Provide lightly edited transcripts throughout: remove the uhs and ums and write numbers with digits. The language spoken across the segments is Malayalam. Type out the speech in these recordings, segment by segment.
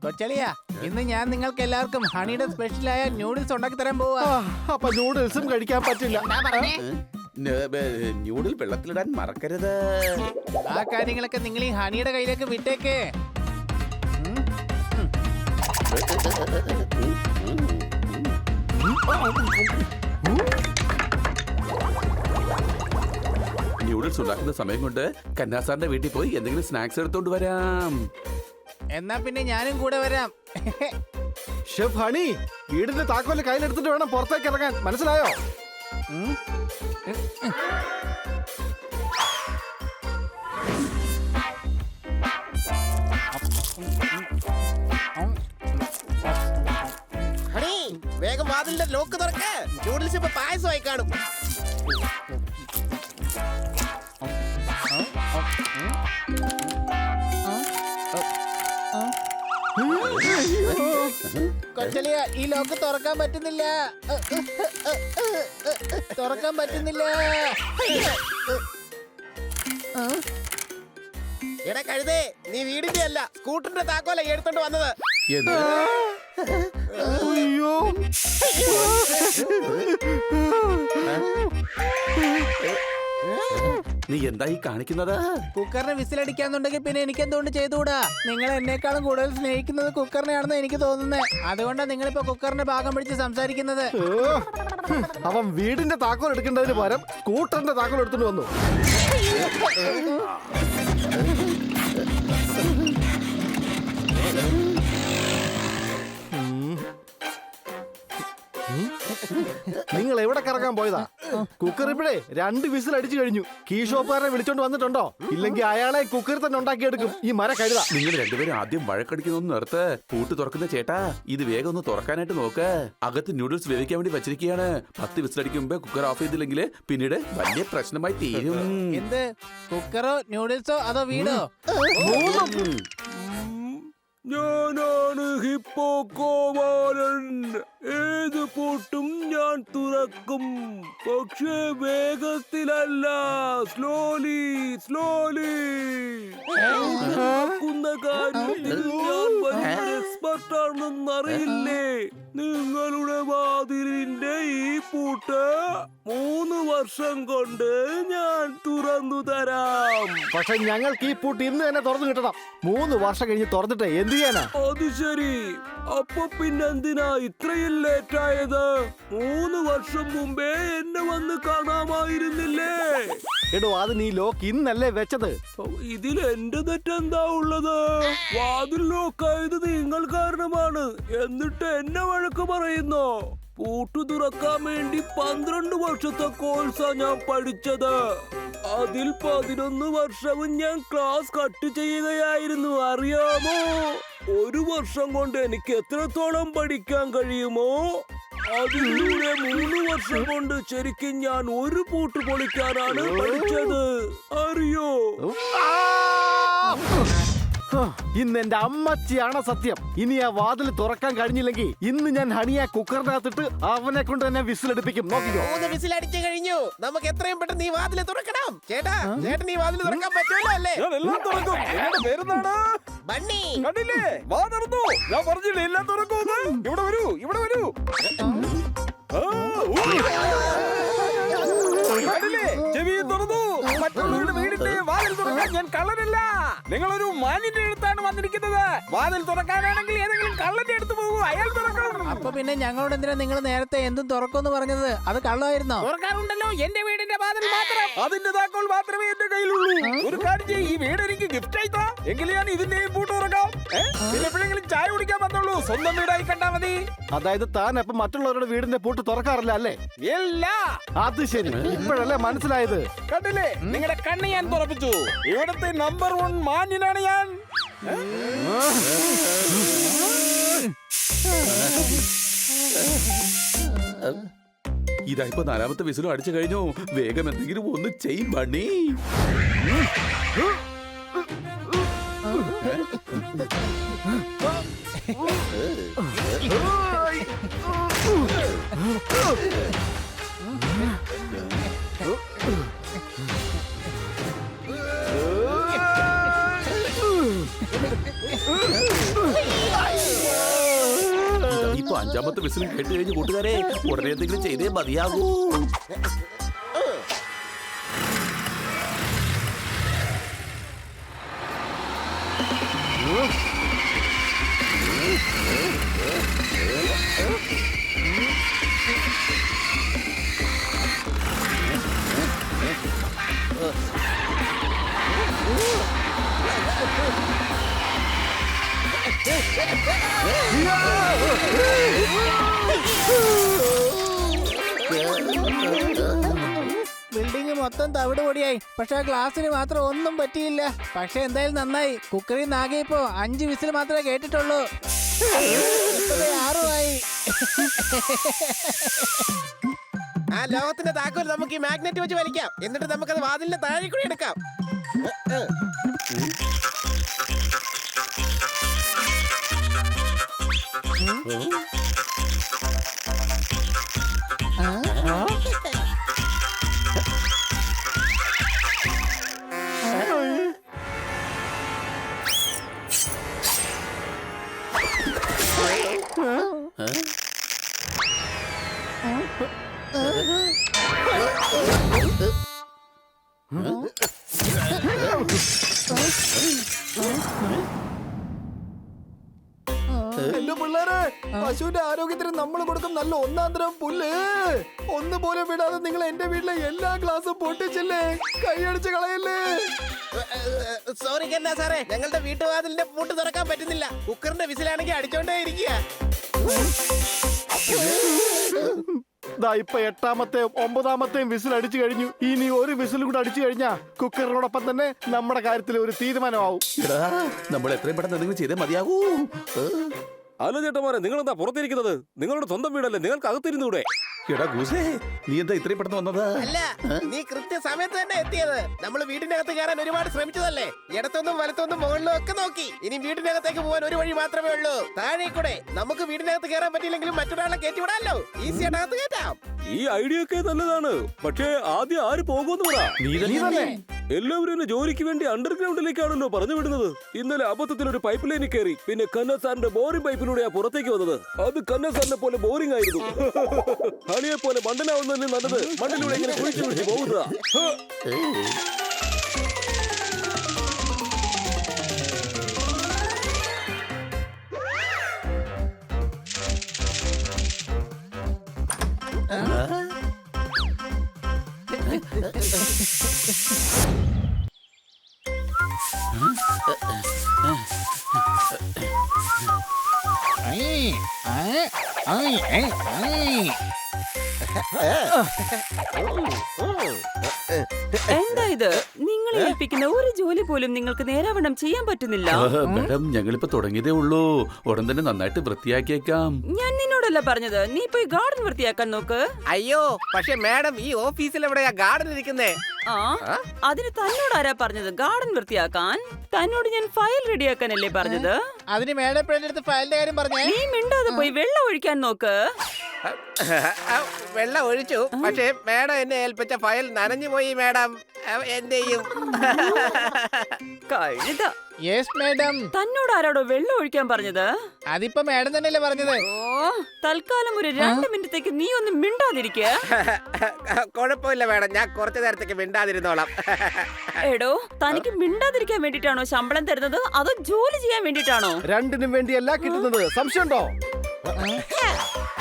കൊച്ചളിയാ, ഇന്ന് ഞാൻ നിങ്ങൾക്ക് എല്ലാവർക്കും ഹണിയുടെ സ്പെഷ്യലായ നൂഡിൽസ് ഉണ്ടാക്കി തരാൻ പോവാ. അപ്പൊ നൂഡിൽസും കഴിക്കാൻ പറ്റില്ല. ന്യൂഡിൽ വെള്ളത്തിലിടാൻ മറക്കരുത്. ആ കാര്യങ്ങളൊക്കെ നിങ്ങൾ ഈ ഹണിയുടെ കയ്യിലേക്ക് വിട്ടേക്ക്. ന്യൂഡിൽസ് ഉണ്ടാക്കുന്ന സമയം കൊണ്ട് കന്നാസാറിന്റെ വീട്ടിൽ പോയി എന്തെങ്കിലും സ്നാക്സ് എടുത്തോണ്ട് വരാം. എന്നാ പിന്നെ ഞാനും കൂടെ വരാം. ഷെഫ് ഹണി, വീടിന്റെ താക്കോല് കയ്യിലെടുത്തിട്ട് വേണം പുറത്തേക്ക് ഇറങ്ങാൻ, മനസ്സിലായോ? ഹണി, വേഗം വാതിലിന്റെ ലോക്ക് തുറക്ക്. നൂഡിൽസ് ഇപ്പൊ പായസമായി കാണും. കൊച്ചളിയ, ഈ ലോക്ക് തുറക്കാൻ പറ്റുന്നില്ല. തുറക്കാൻ പറ്റുന്നില്ല. എടാ കഴുതേ, നീ വീടിന്റെ അല്ല സ്കൂട്ടറിന്റെ താക്കോല എടുത്തോണ്ട് വന്നത്. അയ്യോ, നീ എന്താ ഈ കാണിക്കുന്നത്? കുക്കറിനെ വിസിലടിക്കാന്നുണ്ടെങ്കിൽ പിന്നെ എനിക്ക് എന്തുകൊണ്ട് ചെയ്തുകൂടാ? നിങ്ങൾ എന്നെക്കാളും കൂടുതൽ സ്നേഹിക്കുന്നത് കുക്കറിനെയാണെന്ന് എനിക്ക് തോന്നുന്നത്. അതുകൊണ്ടാണ് നിങ്ങളിപ്പോ കുക്കറിന്റെ ഭാഗം പിടിച്ച് സംസാരിക്കുന്നത്. അവൻ വീടിന്റെ താക്കോൽ എടുക്കേണ്ടതിന് പകരം സ്കൂട്ടറിന്റെ താക്കോൽ എടുത്തിട്ട് വന്നു. നിങ്ങൾ എവിടെ കറങ്ങാൻ പോയതാ? കുക്കർ ഇപ്പോഴേ 2 വിസിൽ അടിച്ചു കഴിഞ്ഞു. കീ ഷോപ്പുകാരനെ വിളിച്ചോണ്ട് വന്നിട്ടുണ്ടോ? ഇല്ലെങ്കിൽ അയാളെ കുക്കറിൽ തന്നെ ഉണ്ടാക്കിയെടുക്കും ഈ മര കഴുത. നിങ്ങൾ രണ്ടുപേരും ആദ്യം വഴക്കടിക്കുന്നൊന്ന് നിർത്ത്. പൂട്ട് തുറക്കുന്ന ചേട്ടാ, ഇത് വേഗം ഒന്ന് തുറക്കാനായിട്ട് നോക്ക്. അകത്ത് നൂഡിൽസ് വേവിക്കാൻ വേണ്ടി വെച്ചിരിക്കുകയാണ്. 10 വിസിലടിക്കും മുമ്പേ കുക്കർ ഓഫ് ചെയ്തില്ലെങ്കിൽ പിന്നീട് വലിയ പ്രശ്നമായി തീരും. എന്ത്? കുക്കറോ നൂഡിൽസോ അതോ വീടോ? ഞാനാണ് ഹിപ്പോ കോമാരൻ. ഏത് പൂട്ടും ഞാൻ തുറക്കും, പക്ഷേ വേഗത്തിലല്ല, സ്ലോലി സ്ലോലി. തുറക്കുന്ന കാര്യത്തിൽ ഞാൻ വലിയ എക്സ്പെർട്ടാണെന്ന് അറിയില്ലേ? നിങ്ങളുടെ വാതിലിന്റെ ഈ പൂട്ട് 3 വർഷം കൊണ്ട് ഞാൻ തുറന്നു തരാം. പക്ഷെ ഞങ്ങൾക്ക് ഈ പൂട്ട് ഇന്ന് തന്നെ തുറന്നു കിട്ടണം. 3 വർഷം കഴിഞ്ഞ് തുറന്നിട്ട് എന്ത് ചെയ്യാനാ? അത് ശരി, അപ്പൊ പിന്നെന്തിനാ ഇത്രയും ലേറ്റ് ആയത്? 3 വർഷം മുമ്പേ എന്നെ വന്ന് കാണാമായിരുന്നില്ലേ? എടോ, അത് നീ ലോക്ക് ഇന്നല്ലേ വെച്ചത്. ഇതിൽ എന്റെ തെറ്റെന്താ ഉള്ളത്? വാതിൽ ലോക്കായത് നിങ്ങൾ കാരണമാണ്, എന്നിട്ട് എന്നെ വഴക്ക് പറയുന്നോ? പൂട്ടു തുറക്കാൻ വേണ്ടി 12 വർഷത്തെ കോഴ്സാ ഞാൻ പഠിച്ചത്. അതിൽ 11 വർഷവും ഞാൻ ക്ലാസ് കട്ട് ചെയ്യുകയായിരുന്നു, അറിയാമോ? 1 വർഷം കൊണ്ട് എനിക്ക് എത്രത്തോളം പഠിക്കാൻ കഴിയുമോ അതിലൂടെ 3 വർഷം കൊണ്ട് ശരിക്കും ഞാൻ ഒരു പൂട്ട് പൊളിക്കാനാണ് പഠിച്ചത്, അറിയോ? ഇന്ന് എന്റെ അമ്മച്ചിയാണ് സത്യം. ഇനി ആ വാതിൽ തുറക്കാൻ കഴിഞ്ഞില്ലെങ്കിൽ ഇന്ന് ഞാൻ ഹണിയെ കുക്കറിനകത്തിട്ട് അവനെ കൊണ്ട് തന്നെ വിസിലടിപ്പിക്കും. നോക്കിക്കോ. 3 വിസിൽ അടിച്ചു കഴിഞ്ഞു. നമുക്ക് എത്രയും പെട്ടെന്ന് ഈ വാതിൽ തുറക്കണം. ചേട്ടാ, ചേട്ടൻ ഈ വാതിൽ തുറക്കാൻ പറ്റുമല്ലോ അല്ലേ? ഞാൻ എല്ലാം തുറക്കും. എന്റെ പേരെന്താണ്? ബണ്ണി. കണ്ടില്ലേ, വാ തുറന്നു. ഞാൻ പറഞ്ഞില്ലേ എല്ലാം തുറക്കൂന്ന്. ഇവിടെ വരൂ, ഇവിടെ വരൂ. കണ്ടില്ലേ, ചെവി തുറന്നു. മറ്റുള്ളവരുടെ വീടിന്റെ വാതിൽ തുറക്കാൻ ഞാൻ കള്ളനല്ല. നിങ്ങളൊരു മാന്യന്റെ അടുത്താണ് വന്നിരിക്കുന്നത്. വാതിൽ തുറക്കാനാണെങ്കിൽ ഏതെങ്കിലും കള്ളന്റെ അടുത്ത് പോകൂ, അയാൾ തുറക്കണം. അപ്പൊ പിന്നെ ഞങ്ങളോട് എന്തിനാ നിങ്ങൾ നേരത്തെ എന്തും തുറക്കുമെന്ന് പറഞ്ഞത്? അത് കള്ളമായിരുന്നോ? തുറക്കാറുണ്ടല്ലോ എന്റെ വീടിന്റെ വാതിൽ മാത്രം. അതിന്റെ താക്കോൽ മാത്രമേ എന്റെ കയ്യിലുള്ളൂ. ഒരു കാര്യം ചെയ്യ്, ഈ വീട് എനിക്ക് ഗിഫ്റ്റ് ആയിത്താ, എങ്കിൽ ഞാൻ ഇതിന്റെയും പൂട്ട് തുറക്കാം. എപ്പോഴെങ്കിലും ചായ കുടിക്കാൻ വന്നോളൂ, സ്വന്തം വീടായി കണ്ടാ മതി. അതായത് താൻ അപ്പൊ മറ്റുള്ളവരുടെ വീടിന്റെ പൂട്ട് തുറക്കാറില്ല അല്ലേ? ഇല്ല. അത് ശരി, ഇപ്പോഴല്ലേ മനസ്സിലായത്. കണ്ടില്ലേ, നിങ്ങളുടെ കണ്ണ് ഞാൻ തുറപ്പിച്ചു. ഇവിടുത്തെ നമ്പർ 1 മാന്യനാണ് ഞാൻ. ഇതായിപ്പോ 4ാമത്തെ വിസിലും അടിച്ചു കഴിഞ്ഞു. വേഗം എന്തെങ്കിലും ഒന്ന് ചെയ്യും ബണ്ണി. അഞ്ചാമത്തെ വിസിലും കേട്ട് കഴിഞ്ഞ് കൂട്ടുകാരെ ഉടനെ എന്തെങ്കിലും ചെയ്തേ മതിയാകൂ. ബിൽഡിംഗ് മൊത്തം തവിട് പൊടിയായി. പക്ഷെ ഗ്ലാസിന് മാത്രം ഒന്നും പറ്റിയില്ല. പക്ഷെ എന്തായാലും നന്നായി. കുക്കറിൽ നാകെ ഇപ്പോ 5 വിസിൽ മാത്രമേ കേട്ടിട്ടുള്ളൂ. 6 ആയി. ആ ലോകത്തിന്റെ താക്കോൽ നമുക്ക് ഈ മാഗ്നറ്റ് വെച്ച് വലിക്കാം. എന്നിട്ട് നമുക്കത് വാതിലിന്റെ താഴെ കൂടി എടുക്കാം. എന്റെ പിള്ളേരെ, പശുവിന്റെ ആരോഗ്യത്തിന് നമ്മൾ കൊടുക്കും നല്ല ഒന്നാം തരം പുല്ല്. ഒന്നുപോലെ വിടാതെ നിങ്ങൾ എന്റെ വീട്ടിലെ എല്ലാ ഗ്ലാസും പൊട്ടിച്ചില്ലേ? കൈയടിച്ച് കളയല്ലേ? സോറി കന്നാ സാറേ, ഞങ്ങളുടെ വീട്ടുവാതിലിന്റെ പൂട്ട് തുറക്കാൻ പറ്റുന്നില്ല. കുക്കറിന്റെ വിസിലാണെങ്കിൽ അടിച്ചോണ്ടേ ഇരിക്കുക. ദാ ഇപ്പൊ 8ാമത്തെയും 9ാമത്തെയും വിസിൽ അടിച്ചു കഴിഞ്ഞു. ഇനി ഒരു വിസിൽ കൂടെ അടിച്ചു കഴിഞ്ഞാ കുക്കറിനോടൊപ്പം തന്നെ നമ്മുടെ കാര്യത്തിൽ ഒരു തീരുമാനമാവും. എടാ, നമ്മൾ എത്രയും പെട്ടെന്ന് എന്തെങ്കിലും ചെയ്തേ മതിയാകൂ. അല്ല ചേട്ടന്മാരെ, നിങ്ങളെന്താ പുറത്തിരിക്കുന്നത്? നിങ്ങളുടെ സ്വന്തം വീടല്ലേ, നിങ്ങൾക്ക് അകത്തിരുന്നൂടെ? എടാ ഗൂസേ, നീ എന്താ ഇത്രയും പെട്ടെന്ന് വന്നത്? അല്ല, നീ കൃത്യസമയത്ത് തന്നെ എത്തിയത്. നമ്മൾ വീടിനകത്ത് കയറാൻ ഒരുപാട് ശ്രമിച്ചതല്ലേ. ഇടത്തൊന്നും വലത്തൊന്നും മുകളിലും ഒക്കെ നോക്കി. ഇനി വീടിനകത്തേക്ക് പോകാൻ ഒരു വഴി മാത്രമേ ഉള്ളൂ, താഴെ കൂടെ. നമുക്ക് വീടിനകത്ത് കയറാൻ പറ്റിയില്ലെങ്കിലും മറ്റൊരാളെ കയറ്റി വിടാമല്ലോ. ഈസി ആയിട്ട് അകത്ത് കയറ്റാം. ഈ ഐഡിയ ഒക്കെ നല്ലതാണ്. പക്ഷേ ആദ്യം ആര് പോകുമെന്ന് പറ. നീ തന്നെ. എല്ലാവരും എന്നെ ജോലിക്ക് വേണ്ടി അണ്ടർഗ്രൗണ്ടിലേക്കാണല്ലോ പറഞ്ഞു വിടുന്നത്. ഇന്നലെ അബദ്ധത്തിൽ ഒരു പൈപ്പ് ലൈനിൽ കയറി. പിന്നെ കന്ന സാറിന്റെ ബോറിംഗ് പൈപ്പിലൂടെയാ പുറത്തേക്ക് വന്നത്. അത് കന്ന സാറിനെ പോലെ ബോറിംഗ് ആയിരുന്നു. ഹണിയെ പോലെ മണ്ടനാവുന്നതിന് നല്ലത് മണ്ണിലൂടെ ഇങ്ങനെ കുഴിച്ചു പിടിച്ച് പോകുന്നതാ. എന്താ ഇത്? നിങ്ങളെ ഏൽപ്പിക്കുന്ന ഒരു ജോലി പോലും നിങ്ങൾക്ക് നേരാവണ്ണം ചെയ്യാൻ പറ്റുന്നില്ല. മാഡം, ഞങ്ങളിപ്പോ തുടങ്ങിയതേ ഉള്ളൂ. ഉടൻ തന്നെ നന്നായിട്ട് വൃത്തിയാക്കിയേക്കാം. ഞാൻ നിന്നോടല്ല പറഞ്ഞത്, നീ പോയി ഗാർഡൻ വൃത്തിയാക്കാൻ നോക്ക്. അയ്യോ, പക്ഷെ മാഡം, ഈ ഓഫീസിൽ എവിടെയാ ഗാർഡൻ ഇരിക്കുന്നേ? ആ, അതിന് തന്നോട് ആരാ പറഞ്ഞത് ഗാർഡൻ വൃത്തിയാക്കാൻ? തന്നോട് ഞാൻ ഫയൽ റെഡിയാക്കാനല്ലേ പറഞ്ഞത്? അതിന് മേഡം എപ്പോഴും അടുത്ത് ഫയലിന്റെ കാര്യം പറഞ്ഞേ. നീ മിണ്ടാതെ പോയി വെള്ളം ഒഴിക്കാൻ നോക്ക്. വെള്ളം ഒഴിച്ചു, പക്ഷേ മാഡം എന്നെ ഏൽപ്പിച്ച ഫയൽ നനഞ്ഞു പോയി. മാഡം, എന്റെയും കഴുത. Yes madam. തന്നോട് ആരോടോ വെള്ളം ഒഴിക്കാൻ പറഞ്ഞത്? അതിപ്പോ മേഡം തന്നെയല്ലേ പറഞ്ഞത്. ഓ, തൽക്കാലം ഒരു 2 മിനിറ്റത്തേക്ക് നീ ഒന്ന് മിണ്ടാതിരിക്ക. കുഴപ്പമില്ല മാഡം, ഞാൻ കുറച്ചു നേരത്തേക്ക് മിണ്ടാതിരുന്നോളാം. എടോ, തനിക്ക് മിണ്ടാതിരിക്കാൻ വേണ്ടിട്ടാണോ ശമ്പളം തരുന്നത്, അതോ ജോലി ചെയ്യാൻ വേണ്ടിട്ടാണോ? രണ്ടിനും വേണ്ടിയല്ല കിട്ടുന്നത്. സംശയമുണ്ടോ?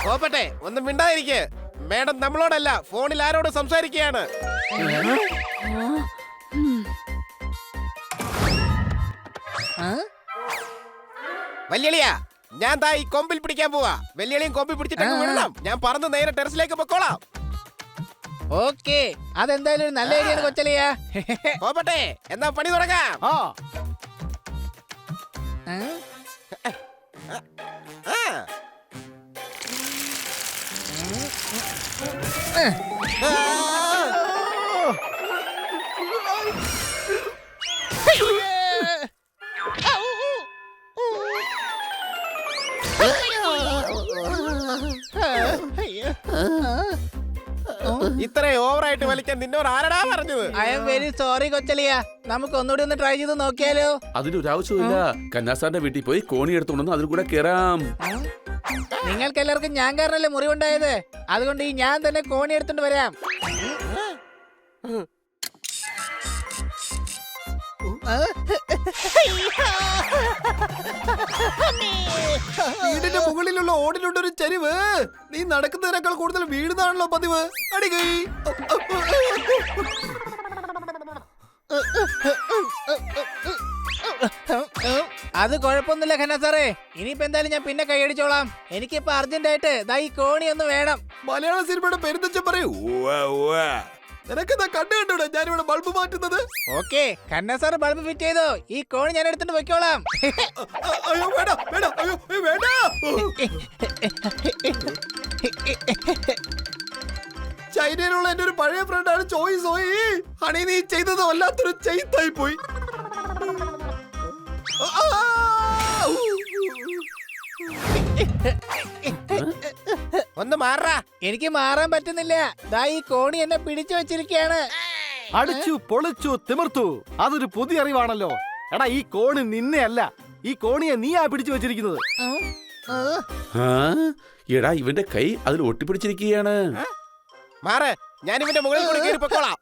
പോപ്പട്ടെ, ഒന്നും മിണ്ടാതിരിക്കെ. മാഡം നമ്മളോടല്ല, ഫോണിൽ ആരോട് സംസാരിക്കുകയാണ്. വല്യളിയാ, ഞാൻ ദാ ഈ കൊമ്പിൽ പിടിക്കാൻ പോവാ. വെല്ലുവിളിയും കൊമ്പിൽ പിടിച്ചിട്ട് വിടണം. ഞാൻ പറന്ന് നേരെ ടെറസിലേക്ക് പൊക്കോളാം. ഓക്കെ, അതെന്തായാലും ഒരു നല്ല ഏരിയ കൊച്ചലിയാ. പോപ്പട്ടെ, എന്നാ പണി തുടങ്ങാം. ആ, ഇത്രയും ഓവറായിട്ട് വലിക്കാൻ നിന്നോട് ആരടാ പറഞ്ഞത്? ഐ എം വെരി സോറി കൊച്ചലിയ. നമുക്ക് ഒന്നുകൂടി ഒന്ന് ട്രൈ ചെയ്ത് നോക്കിയാലോ? അതിനൊരാവശ്യമില്ല. കന്നാസാറിന്റെ വീട്ടിൽ പോയി കോണി എടുത്തുകൊണ്ടു അതിൽ കൂടെ കയറാം. നിങ്ങൾക്ക് എല്ലാവർക്കും ഞാൻ കാരണല്ലേ മുറിവുണ്ടായത്. അതുകൊണ്ട് ഈ ഞാൻ തന്നെ കോണി എടുത്തോണ്ട് വരാം. വീടിന്റെ മുകളിലുള്ള ഓടിലുണ്ട് ഒരു ചരിവ്. നീ നടക്കുന്നതിനേക്കാൾ കൂടുതൽ വീടുന്നാണല്ലോ പതിവ്. അടികൈ. അത് കുഴപ്പമൊന്നുമില്ല ഖന്ന സാറേ. ഇനിയിപ്പോ എന്തായാലും ഞാൻ പിന്നെ കൈയടിച്ചോളാം. എനിക്കിപ്പോ അർജന്റ് ആയിട്ട് ദാ ഈ കോണി ഒന്ന് വേണം. മലയാള സിനിമയുടെ പെരുന്തച്ഛൻ പറയൂ. നിനക്കെന്താ കണ്ടുകൂടെ ഞാനിവിടെ ബൾബ് മാറ്റുന്നത്? Okay, Khanna sir bulb fit ചെയ്തോ. ഈ കോണി ഞാൻ എടുത്തിട്ട് വെക്കോളാം. അയ്യോ വേണ്ട വേണ്ട, അയ്യോ വേണ്ട. ചൈനയിലുള്ള എന്റെ ഒരു പഴയ ഫ്രണ്ടാണ് ചോയ് സോയി. ഹണി, നീ ചെയ്തത് വല്ലാത്തൊരു ചെയ്ത്തായി പോയി. ഒന്ന് മാറാ. എനിക്ക് മാറാൻ പറ്റുന്നില്ല. ദാ ഈ കോണി എന്നെ പിടിച്ചു വെച്ചിരിക്കുകയാണ്. അടിച്ചു പൊളിച്ചു തിമിർത്തു. അതൊരു പുതിയ അറിവാണല്ലോ. എടാ, ഈ കോണി നിന്നെ അല്ല, ഈ കോണിയെ നീയാ പിടിച്ചു വെച്ചിരിക്കുന്നത്. ആ, എടാ ഇവന്റെ കൈ അതിൽ ഒട്ടിപ്പിടിച്ചിരിക്കുകയാണ്. മാറ്, ഞാൻ ഇവന്റെ മുകളിൽ കൂടി കയറി പൊക്കോളാം.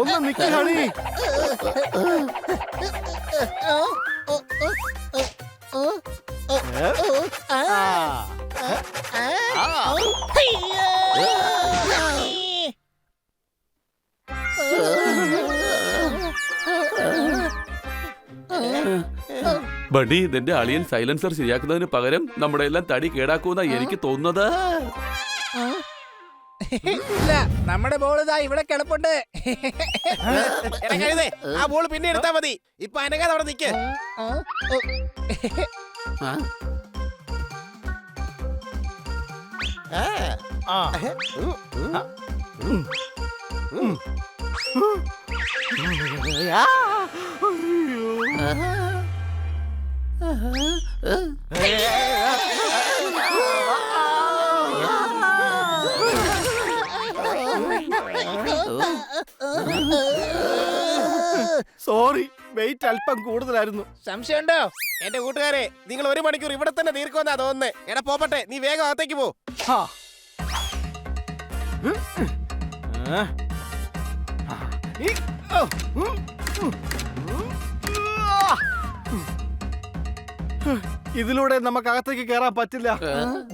ഒന്ന് നിക്ക് ഹണി. ബഡി, നിന്റെ അളിയൻ സൈലൻസർ ശരിയാക്കുന്നതിന് പകരം നമ്മുടെ എല്ലാം തടി കേടാക്കുമെന്നാ എനിക്ക് തോന്നുന്നത്. ഇല്ല, നമ്മുടെ ബോൾ ഇതാ ഇവിടെ കിടപ്പുണ്ട്. എടാ കഴുതേ, ആ ബോൾ പിന്നെ എടുത്താ മതി. ഇപ്പൊ അനങ്ങാതെ അവിടെ നിക്ക്. സോറി, വെയിറ്റ് അല്പം കൂടുതലായിരുന്നു. സംശയമുണ്ടോ? എന്റെ കൂട്ടുകാരെ, നിങ്ങൾ 1 മണിക്കൂർ ഇവിടെ തന്നെ തീർക്കുമെന്നാ തോന്നുന്നേ. എടാ പോപ്പട്ടെ, നീ വേഗം അകത്തേക്ക് പോ. ഇതിലൂടെ നമുക്ക് അകത്തേക്ക് കയറാൻ പറ്റില്ല.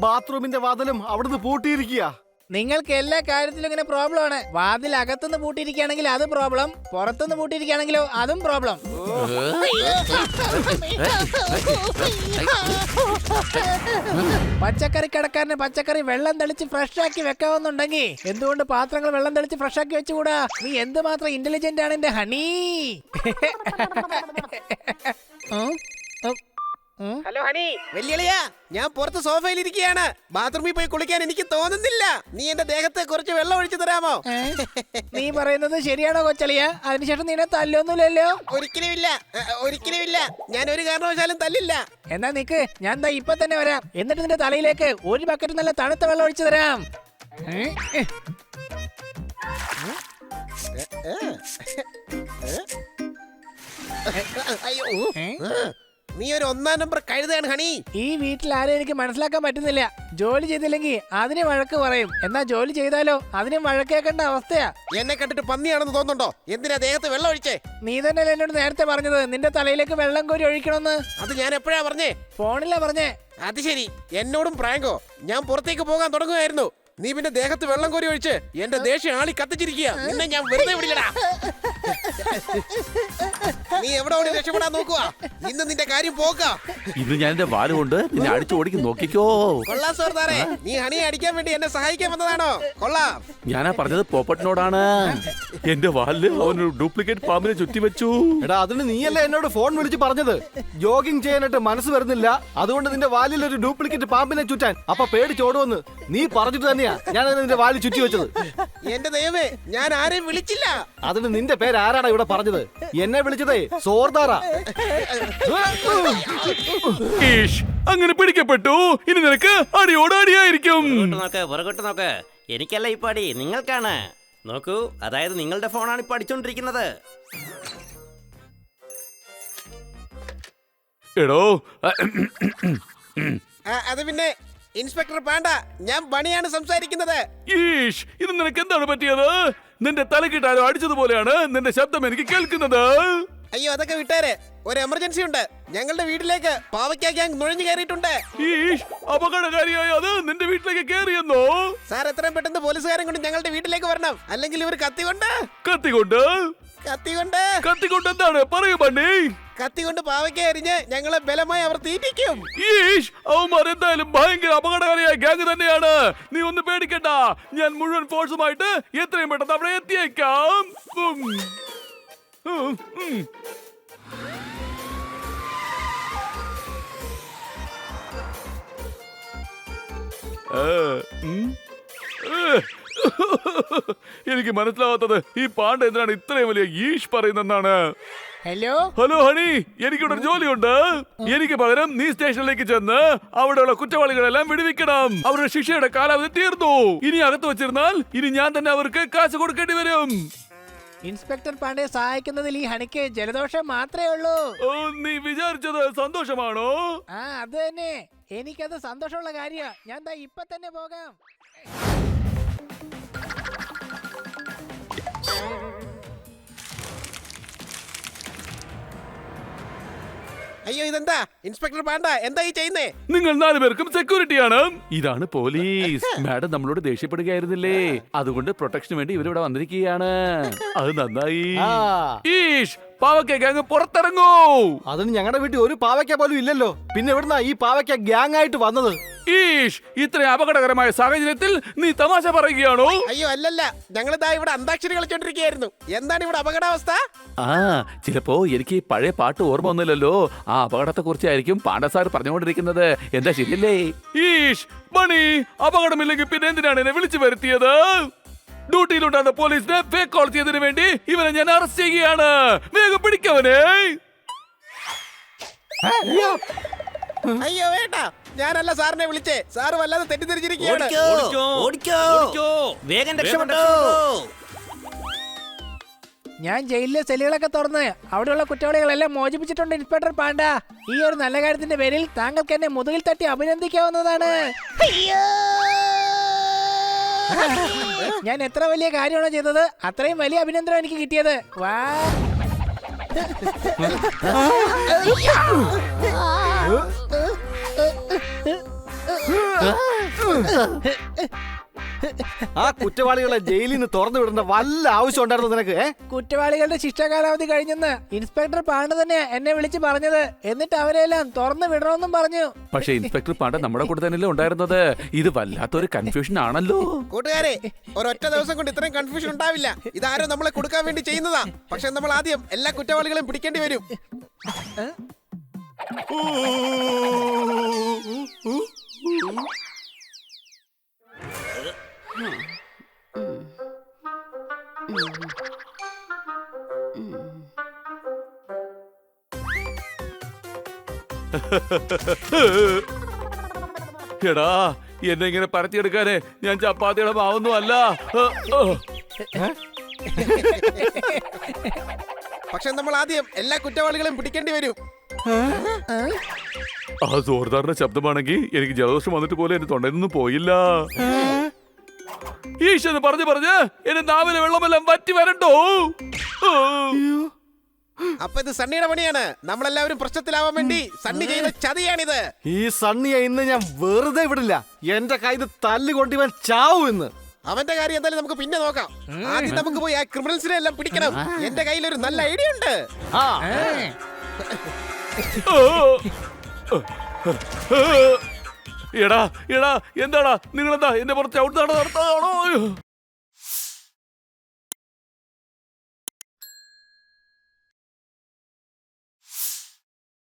ബാത്റൂമിന്റെ വാതിലും അവിടുന്ന് പൂട്ടിയിരിക്കുക. നിങ്ങൾക്ക് എല്ലാ കാര്യത്തിലും ഇങ്ങനെ പ്രോബ്ലം ആണ്. വാതിൽ അകത്തുനിന്ന് പൂട്ടിയിരിക്കുകയാണെങ്കിൽ അത് പ്രോബ്ലം, പുറത്തുനിന്ന് പൂട്ടിയിരിക്കുകയാണെങ്കിലോ അതും പ്രോബ്ലം. പച്ചക്കറി കടക്കാരന് പച്ചക്കറി വെള്ളം തെളിച്ച് ഫ്രഷ് ആക്കി വെക്കാവുന്നുണ്ടെങ്കിൽ എന്തുകൊണ്ട് പാത്രങ്ങൾ വെള്ളം തെളിച്ച് ഫ്രഷ് ആക്കി വെച്ചുകൂടാ? നീ എന്തുമാത്രം ഇന്റലിജന്റ് ആണ് എന്റെ ഹണി. Hello honey. വെല്ലുവിളിയാ, ഞാൻ പുറത്ത് സോഫയിൽ ഇരിക്കുകയാണ്. ബാത്റൂമിൽ പോയി കുളിക്കാൻ എനിക്ക് തോന്നുന്നില്ല. നീ എന്റെ ദേഹത്ത് കുറച്ച് വെള്ളം ഒഴിച്ചു തരാമോ? നീ പറയുന്നത് ശരിയാണോ കൊച്ചളിയ? അതിനുശേഷം നിന്നെ തല്ലൊന്നുമില്ലല്ലോ? ഒരിക്കലുമില്ല, ഒരിക്കലുമില്ല. ഞാൻ ഒരു കാരണവശാലും തല്ലില്ല. എന്നാ നിക്ക്, ഞാൻ ദാ ഇപ്പൊ തന്നെ വരാം. എന്നിട്ട് നിന്റെ തലയിലേക്ക് 1 ബക്കറ്റ് നല്ല തണുത്ത വെള്ളം ഒഴിച്ചു തരാം. അയ്യോ, നീ ഒരു 1-ാം നമ്പർ കഴുതയാണ് ഹണി. ഈ വീട്ടിൽ ആരും എനിക്ക് മനസ്സിലാക്കാൻ പറ്റുന്നില്ല. ജോലി ചെയ്തില്ലെങ്കിൽ അതിന് വഴക്ക് പറയും, എന്നാ ജോലി ചെയ്താലോ അതിനും വഴക്കേക്കേണ്ട അവസ്ഥയാ. എന്നെ കണ്ടിട്ട് പന്നിയാണെന്ന് തോന്നുന്നുണ്ടോ? എന്തിനാ ദേഹത്ത് വെള്ളം ഒഴിച്ചേ? നീ തന്നെയല്ലേ എന്നോട് നേരത്തെ പറഞ്ഞത് നിന്റെ തലയിലേക്ക് വെള്ളം കോരി ഒഴിക്കണമെന്ന്? അത് ഞാൻ എപ്പോഴാ പറഞ്ഞേ? ഫോണിലാ പറഞ്ഞേ. അത് ശരി, എന്നോടും പ്രാങ്കോ? ഞാൻ പുറത്തേക്ക് പോകാൻ തുടങ്ങുമായിരുന്നു. നീ പിന്നെ ദേഹത്ത് വെള്ളം കോരി ഒഴിച്ച് എന്റെ ദേഷ്യം ആളി കത്തിച്ചിരിക്കുക. നിന്നെ ഞാൻ വെറുതെ വിടില്ലടാ. നീ എവിടെ ഓടി രക്ഷപ്പെടാൻ നോക്കുക? ഇന്ന് നിന്റെ കാര്യം പോക്കാ. ഇന്ന് ഞാൻ എന്റെ വാല് കൊണ്ട് നിന്നെ അടിച്ചു ഓടിക്കും, നോക്കിക്കോ. കൊള്ളാം സോർദാറെ, നീ ഹണിയെ അടിക്കാൻ വേണ്ടി എന്നെ സഹായിക്കാൻ വന്നതാണോ? കൊള്ളാം. ഞാനാ പറഞ്ഞത് പോപ്പറ്റിനോടാണ്. എന്റെ വാലില് അവനൊരു ഡ്യൂപ്ലിക്കേറ്റ് പാമ്പിനെ ചുറ്റി വെച്ചു. എടാ അതിന് നീയല്ലേ എന്നോട് ഫോൺ വിളിച്ച് പറഞ്ഞത് ജോഗിങ് ചെയ്യാനായിട്ട് മനസ്സ് വരുന്നില്ല, അതുകൊണ്ട് നിന്റെ വാലിൽ ഒരു ഡ്യൂപ്ലിക്കേറ്റ് പാമ്പിനെ ചുറ്റാൻ. അപ്പൊ പേടിച്ചോടുവെന്ന് നീ പറഞ്ഞിട്ട് തന്നെയാ ഞാൻ നിന്റെ വാലിൽ ചുറ്റി വെച്ചത്. എന്റെ ദൈവമേ, ഞാൻ ആരെയും വിളിച്ചില്ല. അതിന് നിന്റെ പേര് ആരാടാ ഇവിടെ പറഞ്ഞത്? എന്നെ വിളിച്ചതേ സോർദാറാ. ഈഷ്, അങ്ങനെ പിടിക്കപ്പെട്ടു. ഇനി നിനക്ക് അടിയോട് അടിയായിരിക്കും. പുറകോട്ട് നോക്ക്. എനിക്കല്ല ഇപ്പൊ അടി, നിങ്ങൾക്കാണ്. നോക്കൂ, അതായത് നിങ്ങളുടെ ഫോണാണ് ഇപ്പൊ അടിച്ചോണ്ടിരിക്കുന്നത്. എടോ, അത് പിന്നെ ഇൻസ്പെക്ടർ പാണ്ട, ഞാൻ ബണിയാണ് സംസാരിക്കുന്നത്. ഈഷ്, ഇത് നിനക്ക് എന്താണ് പറ്റിയത്? നിന്റെ തലക്കിട്ടാരോ അടിച്ചതുപോലെയാണ് നിന്റെ ശബ്ദം എനിക്ക് കേൾക്കുന്നത്. അയ്യോ അതൊക്കെ വിട്ടേരെ, ഒരു എമർജൻസി ഉണ്ട്. ഞങ്ങളുടെ വീട്ടിലേക്ക് പാവയ്ക്ക ഗ്യാങ് നുഴഞ്ഞു കയറിയിട്ടുണ്ട്. ഈഷ്, അപകടകാരിയായ അത് നിന്റെ വീട്ടിലേക്ക് കേറിയെന്നോ? സാർ എത്രയും പെട്ടെന്ന് പോലീസുകാരൻ കൊണ്ട് ഞങ്ങളുടെ വീട്ടിലേക്ക് വരണം, അല്ലെങ്കിൽ ഇവർ കത്തികൊണ്ട് കത്തിക്കൊണ്ട് കത്തികൊണ്ട് കത്തിക്കൊണ്ട് എന്താണ് പറയൂ ബണ്ണി? കത്തികൊണ്ട് പാവയ്ക്ക അരിഞ്ഞ് ഞങ്ങളെ ബലമായി അവർ തീറ്റിക്കും. ഈഷ്, അവന്മാർ എന്തായാലും ഭയങ്കര അപകടകാരിയായ ഗ്യാങ് തന്നെയാണ്. നീ ഒന്ന് പേടിക്കണ്ട, ഞാൻ മുഴുവൻ ഫോഴ്സുമായിട്ട് എത്രയും പെട്ടെന്ന് അവിടെ എത്തിയേക്കാം. എനിക്ക് മനസ്സിലാവാത്തത് ഈ പാണ്ട എന്തിനാണ് ഇത്രയും വലിയ ഈഷ് പറയുന്നെന്നാണ്. ഹലോ ഹലോ ഹണി, എനിക്കിവിടെ ഒരു ജോലിയുണ്ട്. എനിക്ക് പകരം നീ സ്റ്റേഷനിലേക്ക് ചെന്ന് അവിടെയുള്ള കുറ്റവാളികളെല്ലാം വിടുവിക്കണം. അവരുടെ ശിക്ഷയുടെ കാലാവധി തീർന്നു. ഇനി അകത്ത് വെച്ചിരുന്നാൽ ഇനി ഞാൻ തന്നെ അവർക്ക് കാശ് കൊടുക്കേണ്ടി വരും. ഇൻസ്പെക്ടർ പാണ്ഡെ സഹായിക്കുന്നതിൽ ഈ ഹണിക്ക് ജലദോഷം മാത്രമേ ഉള്ളൂ. ഓ, നീ വിചാരിച്ചത് സന്തോഷമാണോ? ആ അത് തന്നെ, എനിക്കത് സന്തോഷമുള്ള കാര്യ. ഞാൻ ദാ ഇപ്പൊ തന്നെ പോകാം. അയ്യോ ഇതെന്താ ഇൻസ്പെക്ടർ പാണ്ട, എന്താ ഈ ചെയ്യുന്നേ? നിങ്ങൾ 4 പേർക്കും സെക്യൂരിറ്റിയാണ്. ഇതാണ് പോലീസ്. മാഡം നമ്മളോട് ദേഷ്യപ്പെടുകയായിരുന്നില്ലേ, അതുകൊണ്ട് പ്രൊട്ടക്ഷന് വേണ്ടി ഇവരിവിടെ വന്നിരിക്കുകയാണ്. അത് നന്നായി. ഈഷ്, പാവയ്ക്ക ഗ്യാങ് പുറത്തിറങ്ങൂ. അതിന് ഞങ്ങളുടെ വീട്ടിൽ ഒരു പാവയ്ക്ക പോലും ഇല്ലല്ലോ, പിന്നെ എവിടുന്നാ ഈ പാവയ്ക്ക ഗ്യാങ് ആയിട്ട് വന്നത്? ഈഷ്, ഇത്രയും അപകടകരമായ സാഹചര്യത്തിൽ നീ തമാശ പറയുകയാണോ? അയ്യോ അല്ലല്ല, ഞങ്ങളിതാ ഇവിടെ അന്താക്ഷരി കളിച്ചോണ്ടിരിക്കുകയായിരുന്നു. എന്താണ് ഇവിടെ അപകടാവസ്ഥ? ആ, ചിലപ്പോ എനിക്ക് പഴയ പാട്ട് ഓർമ്മ വന്നില്ലല്ലോ. ആ അപകടത്തെ കുറിച്ചായിരിക്കും പാണ്ഡ സാർ പറഞ്ഞുകൊണ്ടിരിക്കുന്നത്. എന്താ ശരിയല്ലേ? ഈഷ്, മണി, അപകടമില്ലെങ്കിൽ പിന്നെ എന്തിനാണ് എന്നെ വിളിച്ചു വരുത്തിയത്? ഡ്യൂട്ടിയിലുണ്ടായിരുന്ന പോലീസിനെ ഫേക്ക് കോൾ ചെയ്തതിനു വേണ്ടി ഇവനെ ഞാൻ അറസ്റ്റ് ചെയ്യുകയാണ്. വേഗം പിടിക്കവനെ. അയ്യോ വേണ്ട, ഞാനല്ല സാറിനെ വിളിച്ചേ. സാറ് വല്ലാതെ തെറ്റിദ്ധരിച്ചിരിക്കുകയാണ്. ഓടിക്കോ, വേഗം രക്ഷപ്പെട്ടോ. ഞാൻ ജയിലിലെ സെല്ലുകളൊക്കെ തുറന്ന് അവിടെയുള്ള കുറ്റവാളികളെല്ലാം മോചിപ്പിച്ചിട്ടുണ്ട് ഇൻസ്പെക്ടർ പാണ്ഡ. ഈ ഒരു നല്ല കാര്യത്തിന്റെ പേരിൽ താങ്കൾക്ക് എന്നെ മുതുകിൽ തട്ടി അഭിനന്ദിക്കാവുന്നതാണ്. ഞാൻ എത്ര വലിയ കാര്യമാണോ ചെയ്തത്, അത്രയും വലിയ അഭിനന്ദനം എനിക്ക് കിട്ടിയത്. വാ. ആ കുറ്റവാളികളെ ജയിലിൽ നിന്ന് തുറന്നു വിടേണ്ട വല്ല ആവശ്യം ഉണ്ടായിരുന്നു നിനക്ക്? കുറ്റവാളികളുടെ ശിക്ഷാകാലാവധി കഴിഞ്ഞെന്ന് ഇൻസ്പെക്ടർ പാണ്ഡ തന്നെ എന്നെ വിളിച്ച് പറഞ്ഞത്. എന്നിട്ട് അവരെല്ലാം തുറന്നു വിടണമെന്നും പറഞ്ഞു. പക്ഷെ ഇൻസ്പെക്ടർ പാണ്ഡ നമ്മുടെ കൂടെ തന്നെയല്ലേ ഉണ്ടായിരുന്നത്. ഇത് വല്ലാത്തൊരു കൺഫ്യൂഷൻ ആണല്ലോ. കൂട്ടുകാരെ, ഒരൊറ്റ ദിവസം കൊണ്ട് ഇത്രയും കൺഫ്യൂഷൻ ഉണ്ടാവില്ല. ഇതാരും നമ്മളെ കൊടുക്കാൻ വേണ്ടി ചെയ്യുന്നതാ. പക്ഷെ നമ്മൾ ആദ്യം എല്ലാ കുറ്റവാളികളെയും പിടിക്കേണ്ടി വരും. എടാ, എന്നെ ഇങ്ങനെ പരത്തിയെടുക്കാനേ ഞാൻ ചപ്പാത്തിയുടെ മാവൊന്നും അല്ല. പക്ഷെ നമ്മൾ ആദ്യം എല്ലാ കുറ്റവാളികളെയും പിടിക്കേണ്ടി വരും. ആ സോർദാറിന്റെ ശബ്ദമാണെങ്കിൽ എനിക്ക് ജലദോഷം വന്നിട്ട് പോലെ എന്റെ തൊണ്ടയിലൊന്നും പോയില്ല. ഈശ്വരൻ പറഞ്ഞ് എന്റെ നാവിലെ വെള്ളമെല്ലാം വറ്റി വരണ്ടോ? അപ്പൊ ഇത് സണ്ണിയുടെ പണിയാണ്. നമ്മളെല്ലാവരും പ്രശ്നത്തിലാവാൻ വേണ്ടി സണ്ണി ചെയ്യുന്ന ചതിയാണിത്. ഈ സണ്ണിയെ ഇന്ന് ഞാൻ വെറുതെ വിടില്ല. എന്റെ കയ്യിൽ തല്ലുകൊണ്ട് ഇവൻ ചാവും ഇന്ന്. അവന്റെ കാര്യം എന്തായാലും നമുക്ക് പിന്നെ നോക്കാം. ആദ്യം നമുക്ക് പോയി ആ ക്രിമിനൽസിനെ എല്ലാം പിടിക്കണം. എന്റെ കയ്യിൽ ഒരു നല്ല ഐഡിയ ഉണ്ട്. എടാ എടാ എന്താടാ നിങ്ങളെന്താ എന്റെ പുറത്ത് ചവിട്ടാണോ നടത്താണോ?